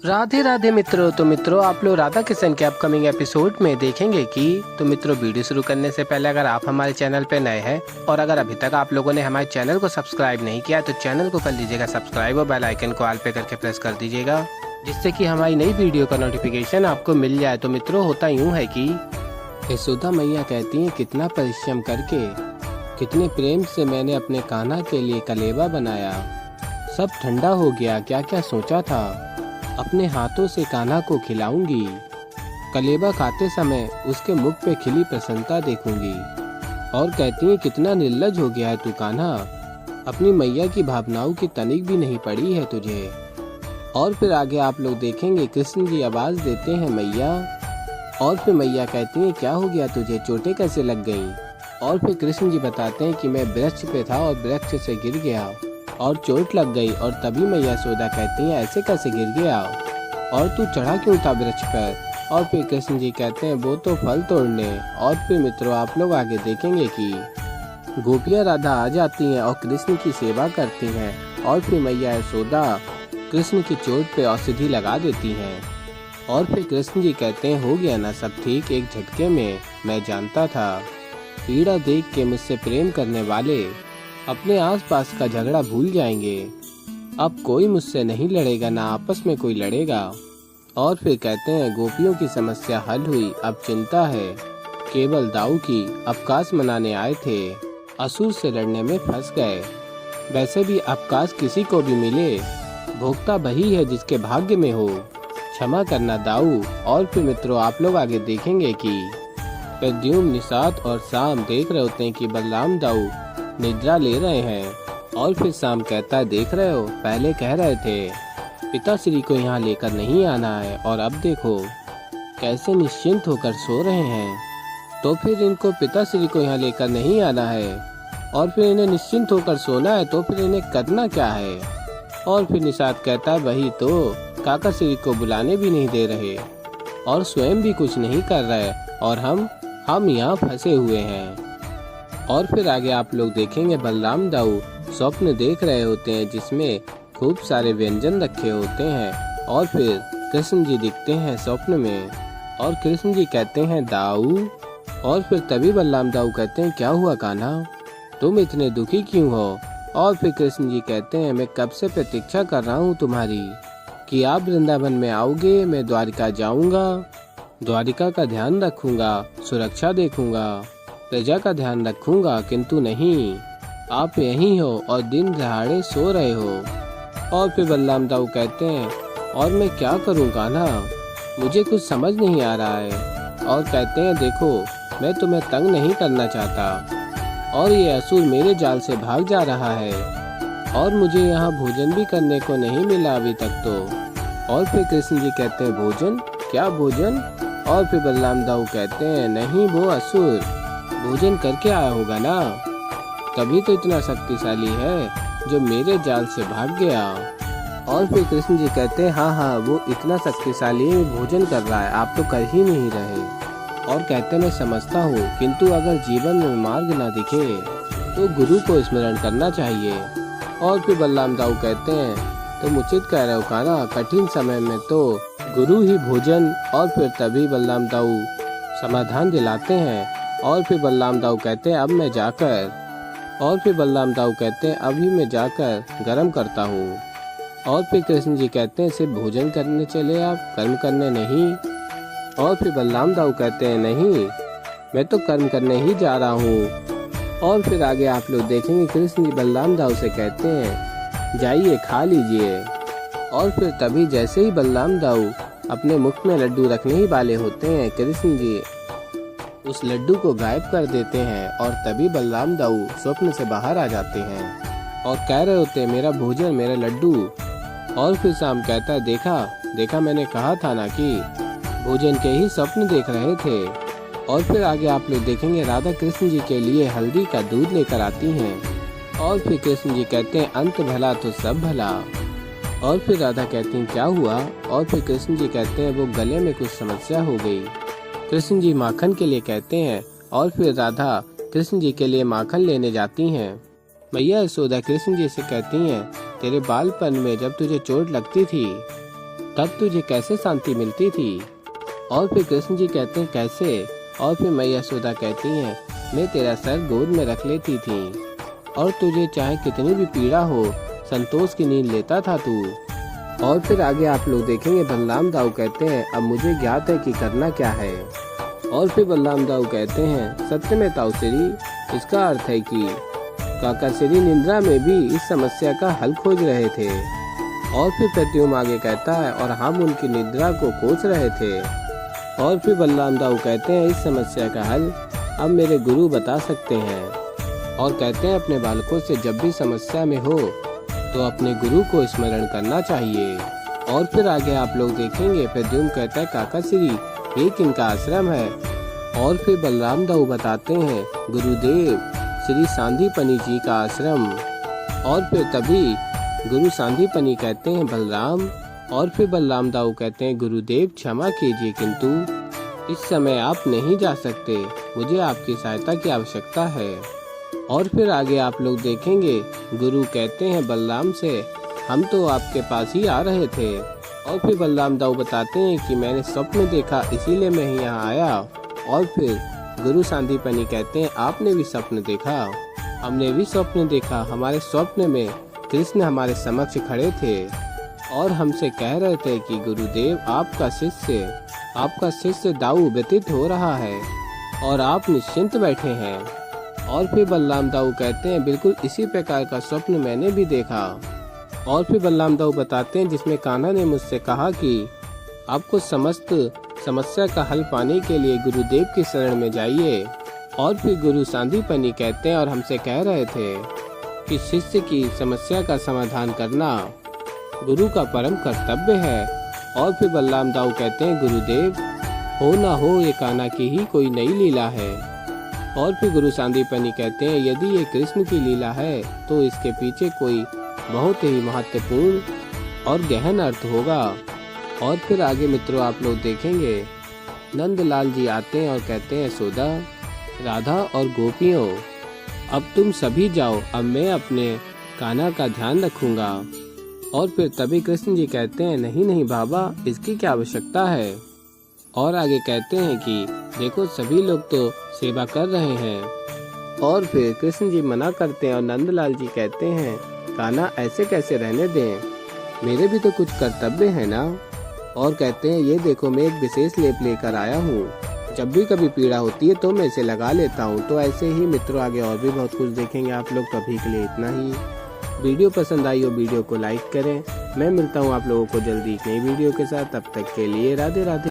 राधे राधे मित्रों। तो मित्रों, आप लोग राधा किशन के अपकमिंग एपिसोड में देखेंगे कि मित्रों, वीडियो शुरू करने से पहले अगर आप हमारे चैनल पे नए हैं और अगर अभी तक आप लोगों ने हमारे चैनल को सब्सक्राइब नहीं किया तो चैनल को कर लीजिएगा सब्सक्राइब और बेल आइकन को ऑल पे करके प्रेस कर दीजिएगा, जिससे कि हमारी नई वीडियो का नोटिफिकेशन आपको मिल जाए। तो मित्रों, होता यूँ है कि यशोदा मैया कहती है, कितना परिश्रम करके, कितने प्रेम से मैंने अपने कान्हा के लिए कलेवा बनाया, सब ठंडा हो गया। क्या क्या सोचा था, अपने हाथों से कान्हा को खिलाऊंगी, कलेबा खाते समय उसके मुख पे खिली प्रसन्नता देखूंगी। और कहती है, कितना निर्लज हो गया है तू कान्हा, अपनी मैया की भावनाओं की तनिक भी नहीं पड़ी है तुझे। और फिर आगे आप लोग देखेंगे कृष्ण जी आवाज देते हैं, मैया। और फिर मैया कहती है, क्या हो गया तुझे, चोटें कैसे लग गईं? और फिर कृष्ण जी बताते हैं कि मैं वृक्ष पे था और वृक्ष से गिर गया और चोट लग गई। और तभी मैया यशोदा कहती है, ऐसे कैसे गिर गया और तू चढ़ा क्यों था वृक्ष पर? और फिर कृष्ण जी कहते हैं, वो तो फल तोड़ने। और फिर मित्रों, आप लोग आगे देखेंगे कि गोपियाँ राधा आ जाती हैं और कृष्ण की सेवा करती हैं। और फिर मैया यशोदा कृष्ण की चोट पे औषधि लगा देती हैं। और फिर कृष्ण जी कहते हैं, हो गया ना सब ठीक एक झटके में। मैं जानता था पीड़ा देख के मुझसे प्रेम करने वाले अपने आसपास का झगड़ा भूल जाएंगे। अब कोई मुझसे नहीं लड़ेगा, ना आपस में कोई लड़ेगा। और फिर कहते हैं, गोपियों की समस्या हल हुई, अब चिंता है केवल दाऊ की। अवकाश मनाने आए थे, असुर से लड़ने में फंस गए। वैसे भी अवकाश किसी को भी मिले, भोक्ता वही है जिसके भाग्य में हो। क्षमा करना दाऊ। और फिर मित्रों, आप लोग आगे देखेंगे कि प्रद्युम्न, निषाद और शाम देख रहे होते हैं कि बलराम दाऊ निद्रा ले रहे हैं। और फिर शाम कहता है, देख रहे हो, पहले कह रहे थे पिताश्री को यहाँ लेकर नहीं आना है और अब देखो कैसे निश्चिंत होकर सो रहे हैं। तो फिर इनको पिताश्री को यहाँ लेकर नहीं आना है और फिर इन्हें निश्चिंत होकर सोना है, तो फिर इन्हें करना क्या है? और फिर निषाद कहता है, वही तो, काका श्री को बुलाने भी नहीं दे रहे और स्वयं भी कुछ नहीं कर रहे और हम यहाँ फंसे हुए हैं। और फिर आगे आप लोग देखेंगे बलराम दाऊ स्वप्न देख रहे होते हैं जिसमें खूब सारे व्यंजन रखे होते हैं। और फिर कृष्ण जी दिखते हैं स्वप्न में और कृष्ण जी कहते हैं, दाऊ। और फिर तभी बलराम दाऊ कहते हैं, क्या हुआ कान्हा, तुम इतने दुखी क्यों हो? और फिर कृष्ण जी कहते हैं, मैं कब से प्रतीक्षा कर रहा हूँ तुम्हारी कि आप वृंदावन में आओगे। मैं द्वारिका जाऊँगा, द्वारिका का ध्यान रखूंगा, सुरक्षा देखूंगा, प्रजा का ध्यान रखूंगा, किंतु नहीं, आप यहीं हो और दिन दहाड़े सो रहे हो। और फिर बलराम दाऊ कहते हैं, और मैं क्या करूं कान्हा, मुझे कुछ समझ नहीं आ रहा है। और कहते हैं, देखो मैं तुम्हें तंग नहीं करना चाहता और ये असुर मेरे जाल से भाग जा रहा है और मुझे यहाँ भोजन भी करने को नहीं मिला अभी तक तो। और फिर कृष्ण जी कहते हैं, भोजन, क्या भोजन? और फिर बलराम दाऊ कहते हैं, नहीं, वो असुर भोजन करके आया होगा ना, तभी तो इतना शक्तिशाली है जो मेरे जाल से भाग गया। और फिर कृष्ण जी कहते हैं, हाँ, वो इतना शक्तिशाली है, भोजन कर रहा है, आप तो कर ही नहीं रहे। और कहते हैं, मैं समझता हूँ, किंतु अगर जीवन में मार्ग ना दिखे तो गुरु को स्मरण करना चाहिए। और फिर बलराम दाऊ कहते हैं, तुम उचित कह रहे हो कान्हा, कठिन समय में तो गुरु ही भोजन। और फिर तभी बलराम दाऊ समाधान दिलाते हैं। और फिर बलराम दाऊ कहते हैं, अब मैं जाकर, और फिर बलराम दाऊ कहते हैं, अभी मैं जाकर गर्म करता हूँ। और फिर कृष्ण जी कहते हैं, सिर्फ भोजन करने चले आप, कर्म करने नहीं। और फिर बलराम दाऊ कहते हैं, नहीं, मैं तो कर्म करने ही जा रहा हूँ। और फिर आगे आप लोग देखेंगे कृष्ण जी बलराम दाऊ से कहते हैं, जाइए खा लीजिए। और फिर तभी जैसे ही बलराम दाऊ अपने मुख में लड्डू रखने ही वाले होते हैं, कृष्ण जी उस लड्डू को गायब कर देते हैं। और तभी बलराम दाऊ स्वप्न से बाहर आ जाते हैं और कह रहे होते हैं, मेरा भोजन, मेरा लड्डू। और फिर शाम कहता है, देखा मैंने कहा था ना कि भोजन के ही स्वप्न देख रहे थे। और फिर आगे आप लोग देखेंगे राधा कृष्ण जी के लिए हल्दी का दूध लेकर आती हैं। और फिर कृष्ण जी कहते हैं, अंत भला तो सब भला। और फिर राधा कहती हैं, क्या हुआ? और फिर कृष्ण जी कहते हैं, वो गले में कुछ समस्या हो गई। कृष्ण जी माखन के लिए कहते हैं और फिर राधा कृष्ण जी के लिए माखन लेने जाती हैं। मैया यशोदा कृष्ण जी से कहती हैं, तेरे बालपन में जब तुझे चोट लगती थी तब तुझे कैसे शांति मिलती थी? और फिर कृष्ण जी कहते हैं कैसे? और फिर मैया यशोदा कहती हैं मैं तेरा सर गोद में रख लेती थी और तुझे चाहे कितनी भी पीड़ा हो संतोष की नींद लेता था तू। और फिर आगे आप लोग देखेंगे बलराम दाऊ कहते हैं अब मुझे ज्ञात है कि करना क्या है। और फिर बलराम दाऊ कहते हैं सत्य में ताऊ श्री, इसका अर्थ है कि काका श्री निद्रा में भी इस समस्या का हल खोज रहे थे। और फिर प्रत्युम आगे कहता है और हम उनकी निद्रा को कोस रहे थे। और फिर बलराम दाऊ कहते हैं इस समस्या का हल अब मेरे गुरु बता सकते हैं। और कहते हैं अपने बालकों से जब भी समस्या में हो तो अपने गुरु को स्मरण करना चाहिए। और फिर आगे आप लोग देखेंगे प्रद्युम्न कहता है काका श्री ये किनका आश्रम है? और फिर बलराम दाऊ बताते हैं गुरुदेव श्री सांदीपनी जी का आश्रम। और फिर तभी गुरु सांदीपनी कहते हैं बलराम। और फिर बलराम दाऊ कहते हैं गुरुदेव क्षमा कीजिए किंतु इस समय आप नहीं जा सकते, मुझे आपकी सहायता की आवश्यकता है। और फिर आगे आप लोग देखेंगे गुरु कहते हैं बलराम से हम तो आपके पास ही आ रहे थे। और फिर बलराम दाऊ बताते हैं कि मैंने स्वप्न देखा इसीलिए मैं यहाँ आया। और फिर गुरु सांदीपनी कहते हैं आपने भी स्वप्न देखा? हमने भी स्वप्न देखा। हमारे स्वप्न में कृष्ण हमारे समक्ष खड़े थे और हमसे कह रहे थे कि गुरुदेव आपका शिष्य दाऊ व्यतीत हो रहा है और आप निश्चिंत बैठे हैं। और फिर बलराम दाऊ कहते हैं बिल्कुल इसी प्रकार का स्वप्न मैंने भी देखा। और फिर बलराम दाऊ बताते हैं जिसमें कान्हा ने मुझसे कहा कि आपको समस्त समस्या का हल पाने के लिए गुरुदेव की शरण में जाइए। और फिर गुरु सांदीपनी कहते हैं और हमसे कह रहे थे कि शिष्य की समस्या का समाधान करना गुरु का परम कर्तव्य है। और फिर बलराम दाऊ कहते हैं गुरुदेव हो ना हो ये कान्हा की ही कोई नई लीला है। और फिर गुरु सांदीपनी कहते हैं यदि ये कृष्ण की लीला है तो इसके पीछे कोई बहुत ही महत्वपूर्ण और गहन अर्थ होगा। और फिर आगे मित्रों आप लोग देखेंगे नंदलाल जी आते हैं और कहते हैं यशोदा राधा और गोपियों अब तुम सभी जाओ, अब मैं अपने कान्हा का ध्यान रखूंगा। और फिर तभी कृष्ण जी कहते हैं नहीं नहीं बाबा इसकी क्या आवश्यकता है। और आगे कहते हैं कि देखो सभी लोग तो सेवा कर रहे हैं। और फिर कृष्ण जी मना करते हैं और नंदलाल जी कहते हैं कान्हा ऐसे कैसे रहने दें, मेरे भी तो कुछ कर्तव्य है ना। और कहते हैं ये देखो मैं एक विशेष लेप लेकर आया हूँ, जब भी कभी पीड़ा होती है तो मैं इसे लगा लेता हूँ। तो ऐसे ही मित्रों आगे और भी बहुत कुछ देखेंगे आप लोग। अभी के लिए इतना ही। वीडियो पसंद आई हो वीडियो को लाइक करें। मैं मिलता हूँ आप लोगों को जल्दी एक नई वीडियो के साथ। तब तक के लिए राधे राधे।